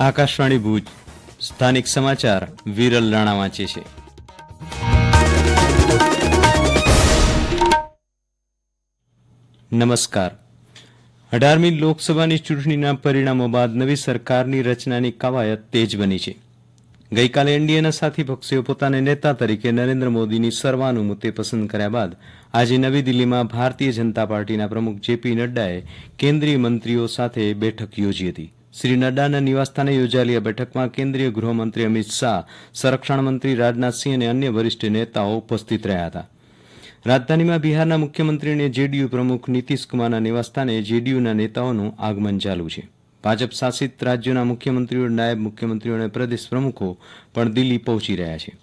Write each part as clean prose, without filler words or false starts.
આકાશવાણી ભુજ સ્થાનિક સમાચાર વિરલ રાણા વાંચે છે. નમસ્કાર. 18મી લોકસભાની ચૂંટણીના પરિણામો બાદ નવી સરકારની રચનાની કવાયત તેજ બની છે. ગઈકાલે એનડીએના સાથી પક્ષોએ પોતાના નેતા તરીકે નરેન્દ્ર મોદીની સર્વાનુમતે પસંદ કર્યા બાદ આજે નવી દિલ્હીમાં ભારતીય જનતા પાર્ટીના પ્રમુખ જેપી નડ્ડાએ કેન્દ્રીય મંત્રીઓ સાથે બેઠક યોજી હતી. શ્રી નડ્ડાના નિવાસસ્થાને યોજાયેલી આ બેઠકમાં કેન્દ્રીય ગૃહમંત્રી અમિત શાહ, સંરક્ષણ મંત્રી રાજનાથસિંહ અને અન્ય વરિષ્ઠ નેતાઓ ઉપસ્થિત રહ્યા હતા. રાજધાનીમાં બિહારના મુખ્યમંત્રી અને જેડીયુ પ્રમુખ નીતિશકુમારના નિવાસસ્થાને જેડીયુના નેતાઓનું આગમન ચાલુ છે. ભાજપ શાસિત રાજ્યોના મુખ્યમંત્રીઓ, નાયબ મુખ્યમંત્રીઓ અને પ્રદેશ પ્રમુખો પણ દિલ્હી પહોંચી રહ્યા છે.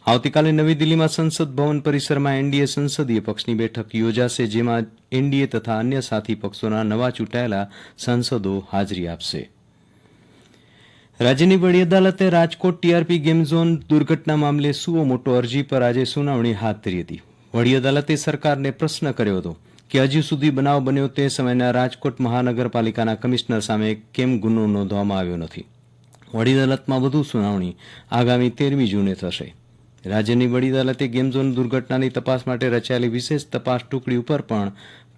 આવતીકાલે નવી દિલ્હીમાં સંસદ ભવન પરિસરમાં એનડીએ સંસદીય પક્ષની બેઠક યોજાશે, જેમાં એનડીએ તથા અન્ય સાથી પક્ષોના નવા ચૂંટાયેલા સાંસદો હાજરી આપશે. રાજ્યની વડી અદાલતે રાજકોટ ટીઆરપી ગેમ ઝોન દુર્ઘટના મામલે સુઓ મોટો અરજી પર આજે સુનાવણી હાથ ધરી હતી. વડી અદાલતે સરકારને પ્રશ્ન કર્યો હતો કે હજુ સુધી બનાવ બન્યો તે સમયના રાજકોટ મહાનગરપાલિકાના કમિશનર સામે કેમ ગુનો નોંધવામાં આવ્યો નથી. વડી અદાલતમાં વધુ સુનાવણી આગામી 13મી જૂને થશે. રાજ્યની વડી અદાલતે ગેમ ઝોન દુર્ઘટનાની તપાસ માટે રચાયેલી વિશેષ તપાસ ટુકડી ઉપર પણ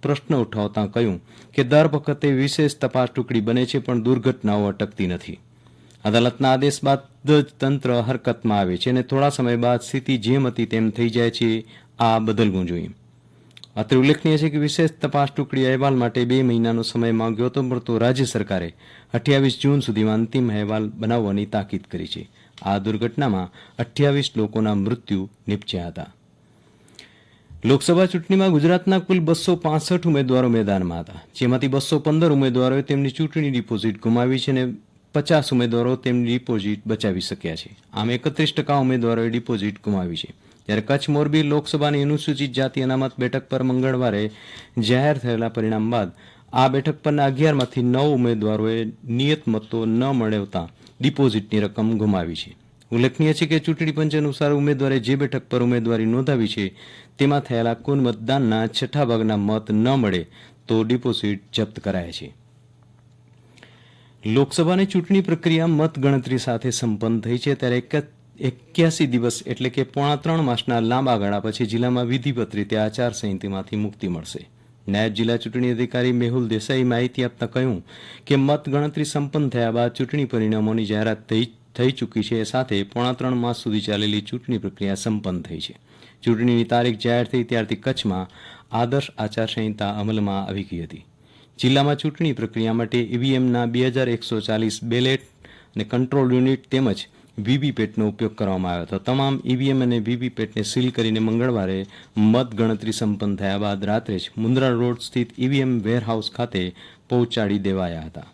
પ્રશ્ન ઉઠાવતા કહ્યું કે દર વખતે વિશેષ તપાસ ટુકડી બને છે પણ દુર્ઘટનાઓ અટકતી નથી. અદાલતના આદેશ બાદ જ તંત્ર હરકતમાં આવે છે અને થોડા સમય બાદ સ્થિતિ જેમ હતી તેમ થઈ જાય છે. આ બદલવું જોઈએ. અત્રે ઉલ્લેખનીય છે કે વિશેષ તપાસ ટુકડી અહેવાલ માટે 2 મહિનાનો સમય માંગ્યો હતો, પરંતુ રાજ્ય સરકારે 28 જૂન સુધીમાં અંતિમ અહેવાલ બનાવવાની તાકીદ કરી છે. આ દુર્ઘટનામાં 28 લોકોના મૃત્યુ નિપજ્યા હતા. લોકસભા ચૂંટણીમાં ગુજરાતના કુલ 265 ઉમેદવારો મેદાનમાં હતા, જેમાંથી 215 ઉમેદવારોએ તેમની ચૂંટણી ડિપોઝિટ ગુમાવી છે અને 50 ઉમેદવારો તેમની ડિપોઝિટ બચાવી શક્યા છે. આમ 31% ઉમેદવારોએ ડિપોઝિટ ગુમાવી છે. જ્યારે કચ્છ મોરબી લોકસભાની અનુસૂચિત જાતિ અનામત બેઠક પર મંગળવારે જાહેર થયેલા પરિણામ બાદ આ બેઠક પરના 11માંથી 9 ઉમેદવારોએ નિયત મતો ન મળતા ડિપોઝિટની રકમ ગુમાવી છે. ઉલ્લેખનીય છે કે ચૂંટણી પંચ અનુસાર ઉમેદવારે જે બેઠક પર ઉમેદવારી નોંધાવી છે તેમાં થયેલા કુલ મતદાનના 6 ભાગના મત ન મળે તો ડિપોઝિટ જપ્ત કરાય છે. લોકસભાની ચૂંટણી પ્રક્રિયા મતગણતરી સાથે સંપન્ન થઈ છે, ત્યારે 81 દિવસ એટલે કે પોણા 3 માસના લાંબા ગાળા પછી જિલ્લામાં વિધિવત રીતે આચારસંહિતામાંથી મુક્તિ મળશે. નાયબ જિલ્લા ચૂંટણી અધિકારી મેહુલ દેસાઈએ માહિતી આપતા કહ્યું કે મતગણતરી સંપન્ન થયા બાદ ચૂંટણી પરિણામોની જાહેરાત થઈ ચૂકી છે. સાથે પોણા 3 માસ સુધી ચાલેલી ચૂંટણી પ્રક્રિયા સંપન્ન થઈ છે. ચૂંટણીની તારીખ જાહેર થઈ ત્યારથી કચ્છમાં આદર્શ આચારસંહિતા અમલમાં આવી ગઈ હતી. જિલ્લામાં ચૂંટણી પ્રક્રિયા માટે ઈવીએમના 2140 બેલેટ અને કંટ્રોલ યુનિટ તેમજ વીવીપેટનો ઉપયોગ કરવામાં આવ્યો હતો. તમામ ઈવીએમ અને વીવીપેટને સીલ કરીને મંગળવારે મતગણતરી સંપન્ન થયા બાદ રાત્રે જ મુન્દ્રા રોડ સ્થિત ઈવીએમ વેરહાઉસ ખાતે પહોંચાડી દેવાયા હતા.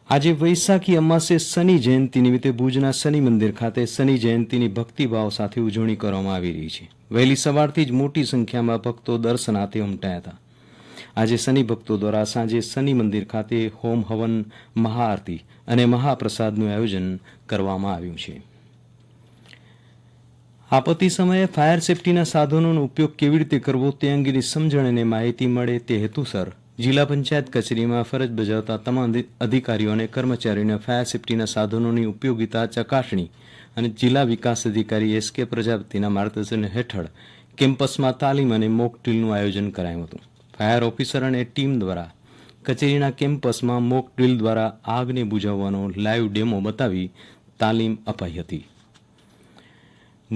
આજે વૈશાખી અમાસે શનિ જયંતિ નિમિત્તે ભુજના શનિ મંદિર ખાતે શનિ જયંતિની ભક્તિભાવ સાથે ઉજવણી કરવામાં આવી રહી છે. વહેલી સવારથી જ મોટી સંખ્યામાં ભક્તો દર્શનાર્થે ઉમટ્યા હતા. આજે શનિ ભક્તો દ્વારા સાંજે શનિ મંદિર ખાતે હોમ હવન, મહાઆરતી અને મહાપ્રસાદનું આયોજન કરવામાં આવ્યું છે. આપત્તિ સમયે ફાયર સેફટીના સાધનોનો ઉપયોગ કેવી રીતે કરવો તે અંગેની સમજણ અને માહિતી મળે તે હેતુસર જિલ્લા પંચાયત કચેરીમાં ફરજ બજાવતા તમામ અધિકારીઓ અને કર્મચારીઓને ફાયર સેફટીના સાધનોની ઉપયોગિતા ચકાસણી અને જિલ્લા વિકાસ અધિકારી એસ.કે. પ્રજાપતિના માર્ગદર્શન હેઠળ કેમ્પસમાં તાલીમ અને મોક ડ્રીલનું આયોજન કરાયું હતું. ફાયર ઓફિસર અને ટીમ દ્વારા કચેરીના કેમ્પસમાં મોક ડ્રીલ દ્વારા આગને બુઝાવવાનો લાઈવ ડેમો બતાવી તાલીમ અપાઈ હતી.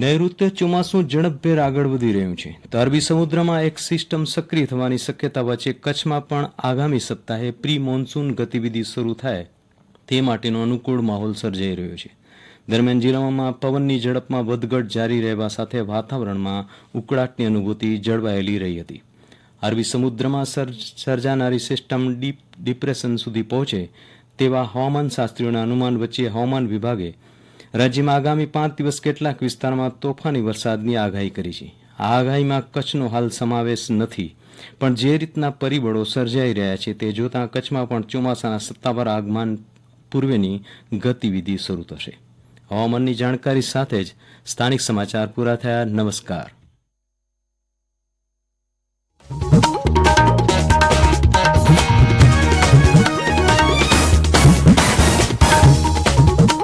નૈઋત્ય ચોમાસું ઝડપભેર આગળ વધી રહ્યું છે, તો અરબી સમુદ્રમાં એક સિસ્ટમ સક્રિય થવાની શક્યતા વચ્ચે કચ્છમાં પણ આગામી સપ્તાહે પ્રી મોન્સૂન ગતિવિધિ શરૂ થાય તે માટેનો અનુકૂળ માહોલ સર્જાઈ રહ્યો છે. દરમિયાન જિલ્લામાં પવનની ઝડપમાં વધઘટ જારી રહેવા સાથે વાતાવરણમાં ઉકળાટની અનુભૂતિ જળવાયેલી રહી હતી. અરબી સમુદ્રમાં સર્જાનારી સિસ્ટમ ડીપ ડિપ્રેશન સુધી પહોંચે તેવા હવામાન શાસ્ત્રીઓના અનુમાન વચ્ચે હવામાન વિભાગે રાજ્યમાં આગામી 5 દિવસ કેટલાક વિસ્તારમાં તોફાની વરસાદની આગાહી કરી છે. આ આગાહીમાં કચ્છનો હાલ સમાવેશ નથી, પણ જે રીતના પરિબળો સર્જાઈ રહ્યા છે તે જોતાં કચ્છમાં પણ ચોમાસાના સત્તાવાર આગમન પૂર્વેની ગતિવિધિ શરૂ થશે. હવામાનની જાણકારી સાથે જ સ્થાનિક સમાચાર પૂરા થયા. નમસ્કાર.